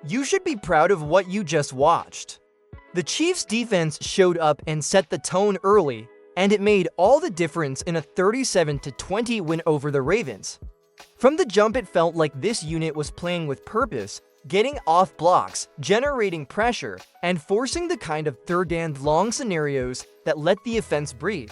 You should be proud of what you just watched. The Chiefs' defense showed up and set the tone early, and it made all the difference in a 37-20 win over the Ravens. From the jump, it felt like this unit was playing with purpose, getting off blocks, generating pressure, and forcing the kind of third-and-long scenarios that let the offense breathe.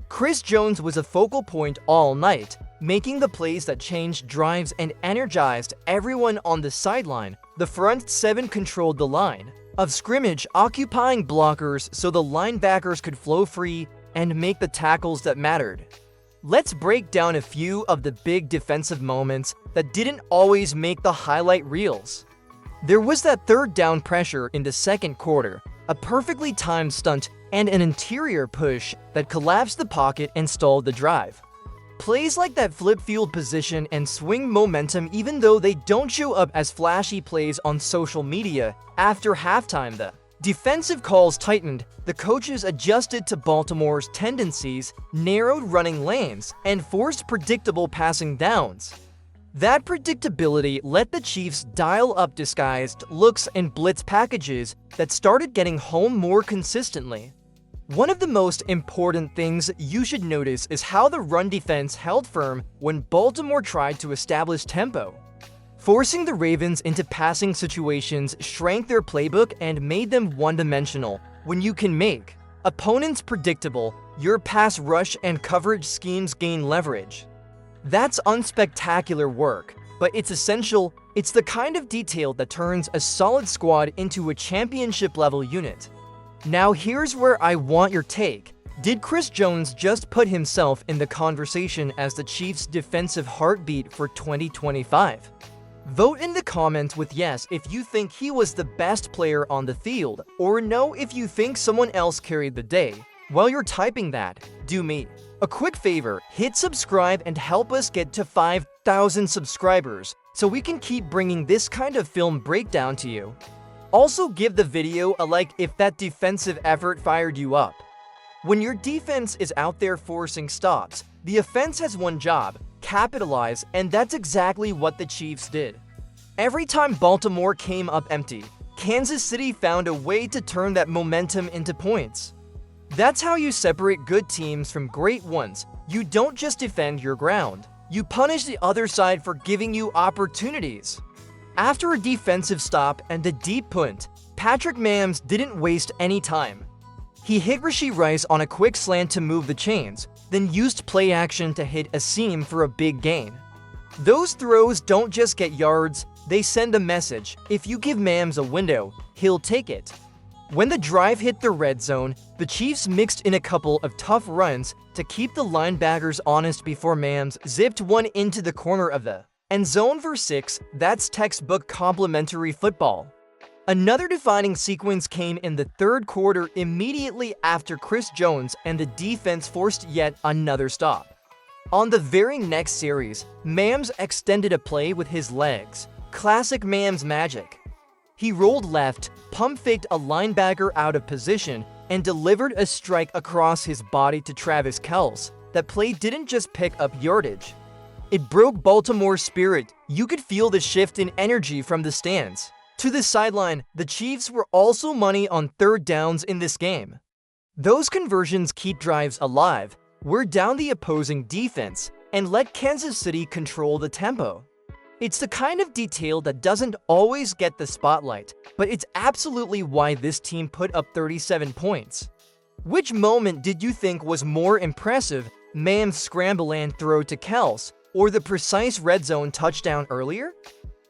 Chris Jones was a focal point all night, making the plays that changed drives and energized everyone on the sideline. The front seven controlled the line of scrimmage, occupying blockers so the linebackers could flow free and make the tackles that mattered. Let's break down a few of the big defensive moments that didn't always make the highlight reels. There was that third down pressure in the second quarter, a perfectly timed stunt and an interior push that collapsed the pocket and stalled the drive. Plays like that flip field position and swing momentum, even though they don't show up as flashy plays on social media. After halftime, the defensive calls tightened, the coaches adjusted to Baltimore's tendencies, narrowed running lanes, and forced predictable passing downs. That predictability let the Chiefs dial up disguised looks and blitz packages that started getting home more consistently. One of the most important things you should notice is how the run defense held firm when Baltimore tried to establish tempo. Forcing the Ravens into passing situations shrank their playbook and made them one-dimensional. When you can make opponents predictable, your pass rush and coverage schemes gain leverage. That's unspectacular work, but it's essential. It's the kind of detail that turns a solid squad into a championship-level unit. Now here's where I want your take. Did Chris Jones just put himself in the conversation as the Chiefs' defensive heartbeat for 2025? Vote in the comments with yes if you think he was the best player on the field, or no if you think someone else carried the day. While you're typing that, do me a quick favor, hit subscribe and help us get to 5,000 subscribers so we can keep bringing this kind of film breakdown to you. Also give the video a like if that defensive effort fired you up. When your defense is out there forcing stops, the offense has one job: capitalize, and that's exactly what the Chiefs did. Every time Baltimore came up empty, Kansas City found a way to turn that momentum into points. That's how you separate good teams from great ones. You don't just defend your ground, you punish the other side for giving you opportunities. After a defensive stop and a deep punt, Patrick Mahomes didn't waste any time. He hit Rashee Rice on a quick slant to move the chains, then used play action to hit a seam for a big gain. Those throws don't just get yards, they send a message. If you give Mahomes a window, he'll take it. When the drive hit the red zone, the Chiefs mixed in a couple of tough runs to keep the linebackers honest before Mahomes zipped one into the corner of the end zone for 6. That's textbook complimentary football. Another defining sequence came in the third quarter immediately after Chris Jones and the defense forced yet another stop. On the very next series, Mahomes extended a play with his legs. Classic Mahomes magic. He rolled left, pump-faked a linebacker out of position, and delivered a strike across his body to Travis Kelce. That play didn't just pick up yardage. It broke Baltimore's spirit. You could feel the shift in energy from the stands to the sideline. The Chiefs were also money on third downs in this game. Those conversions keep drives alive, wear down the opposing defense, and let Kansas City control the tempo. It's the kind of detail that doesn't always get the spotlight, but it's absolutely why this team put up 37 points. Which moment did you think was more impressive, Mahomes' scramble and throw to Kelce, or the precise red zone touchdown earlier?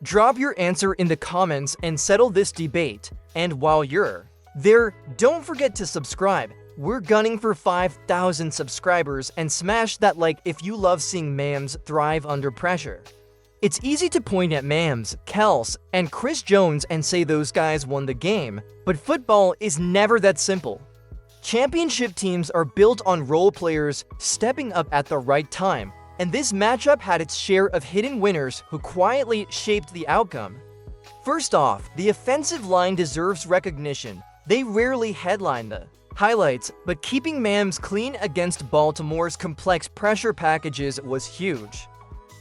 Drop your answer in the comments and settle this debate. And while you're there, don't forget to subscribe. We're gunning for 5,000 subscribers, and smash that like if you love seeing Mahomes thrive under pressure. It's easy to point at Mahomes, Kelce, and Chris Jones and say those guys won the game, but football is never that simple. Championship teams are built on role players stepping up at the right time, and this matchup had its share of hidden winners who quietly shaped the outcome. First off, the offensive line deserves recognition. They rarely headline the highlights, but keeping Mahomes clean against Baltimore's complex pressure packages was huge.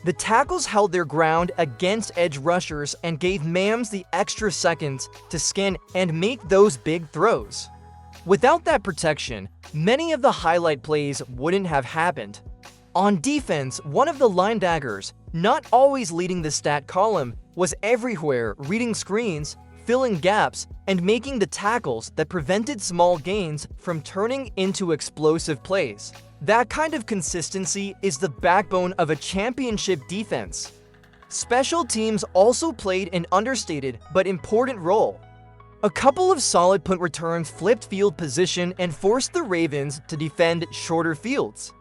The tackles held their ground against edge rushers and gave Mams the extra seconds to scan and make those big throws. Without that protection, many of the highlight plays wouldn't have happened. On defense, one of the linebackers, not always leading the stat column, was everywhere reading screens, filling gaps, and making the tackles that prevented small gains from turning into explosive plays. That kind of consistency is the backbone of a championship defense. Special teams also played an understated but important role. A couple of solid punt returns flipped field position and forced the Ravens to defend shorter fields.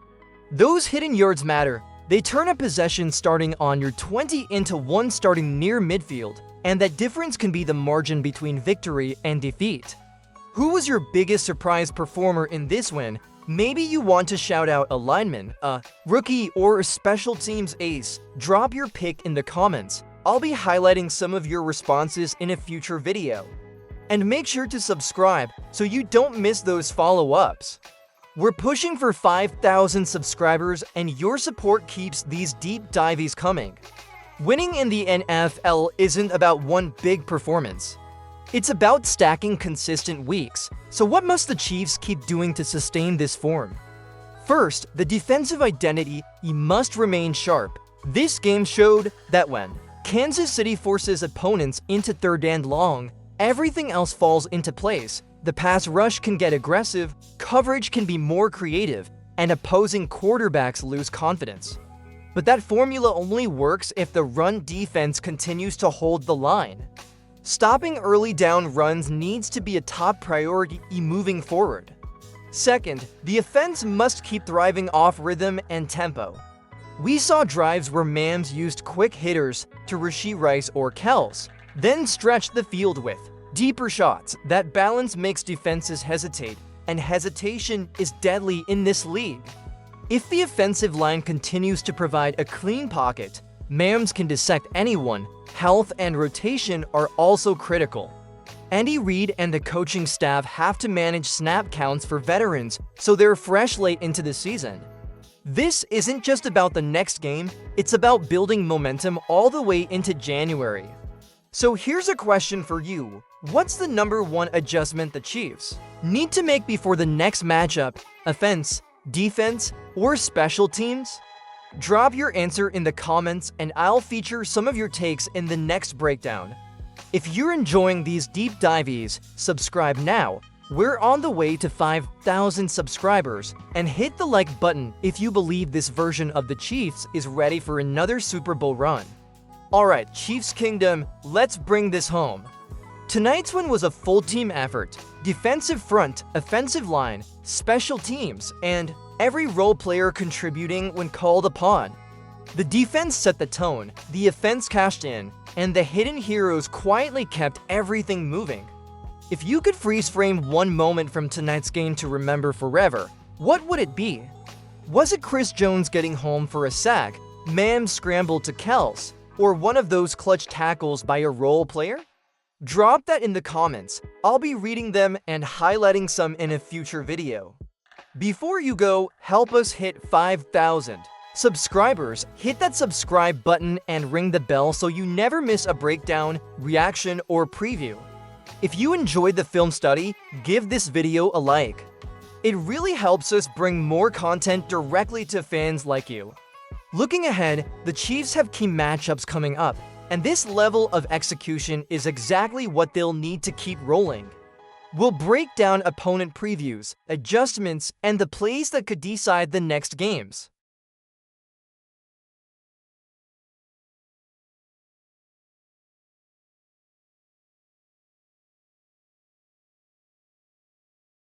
Those hidden yards matter. They turn a possession starting on your 20 into one starting near midfield, and that difference can be the margin between victory and defeat. Who was your biggest surprise performer in this win? Maybe you want to shout out a lineman, a rookie, or a special teams ace. Drop your pick in the comments. I'll be highlighting some of your responses in a future video. And make sure to subscribe so you don't miss those follow-ups. We're pushing for 5,000 subscribers, and your support keeps these deep dives coming. Winning in the NFL isn't about one big performance. It's about stacking consistent weeks. So what must the Chiefs keep doing to sustain this form? First, the defensive identity must remain sharp. This game showed that when Kansas City forces opponents into third and long, everything else falls into place. The pass rush can get aggressive, coverage can be more creative, and opposing quarterbacks lose confidence. But that formula only works if the run defense continues to hold the line. Stopping early down runs needs to be a top priority moving forward. Second, the offense must keep thriving off rhythm and tempo. We saw drives where Mams used quick hitters to Rashee Rice or Kells, then stretched the field with deeper shots. That balance makes defenses hesitate, and hesitation is deadly in this league. If the offensive line continues to provide a clean pocket, Mams can dissect anyone. Health and rotation are also critical. Andy Reid and the coaching staff have to manage snap counts for veterans so they're fresh late into the season. This isn't just about the next game, it's about building momentum all the way into January. So here's a question for you. What's the number one adjustment the Chiefs need to make before the next matchup? Offense, defense, or special teams? Drop your answer in the comments and I'll feature some of your takes in the next breakdown. If you're enjoying these deep dives, subscribe now. We're on the way to 5,000 subscribers, and hit the like button if you believe this version of the Chiefs is ready for another Super Bowl run. Alright, Chiefs Kingdom, let's bring this home. Tonight's win was a full team effort. Defensive front, offensive line, special teams, and every role player contributing when called upon. The defense set the tone, the offense cashed in, and the hidden heroes quietly kept everything moving. If you could freeze frame one moment from tonight's game to remember forever, what would it be? Was it Chris Jones getting home for a sack, Mams scrambled to Kells, or one of those clutch tackles by a role player? Drop that in the comments. I'll be reading them and highlighting some in a future video. Before you go, help us hit 5,000 subscribers. Hit that subscribe button and ring the bell so you never miss a breakdown, reaction, or preview. If you enjoyed the film study, give this video a like. It really helps us bring more content directly to fans like you. Looking ahead, the Chiefs have key matchups coming up, and this level of execution is exactly what they'll need to keep rolling. We'll break down opponent previews, adjustments, and the plays that could decide the next games.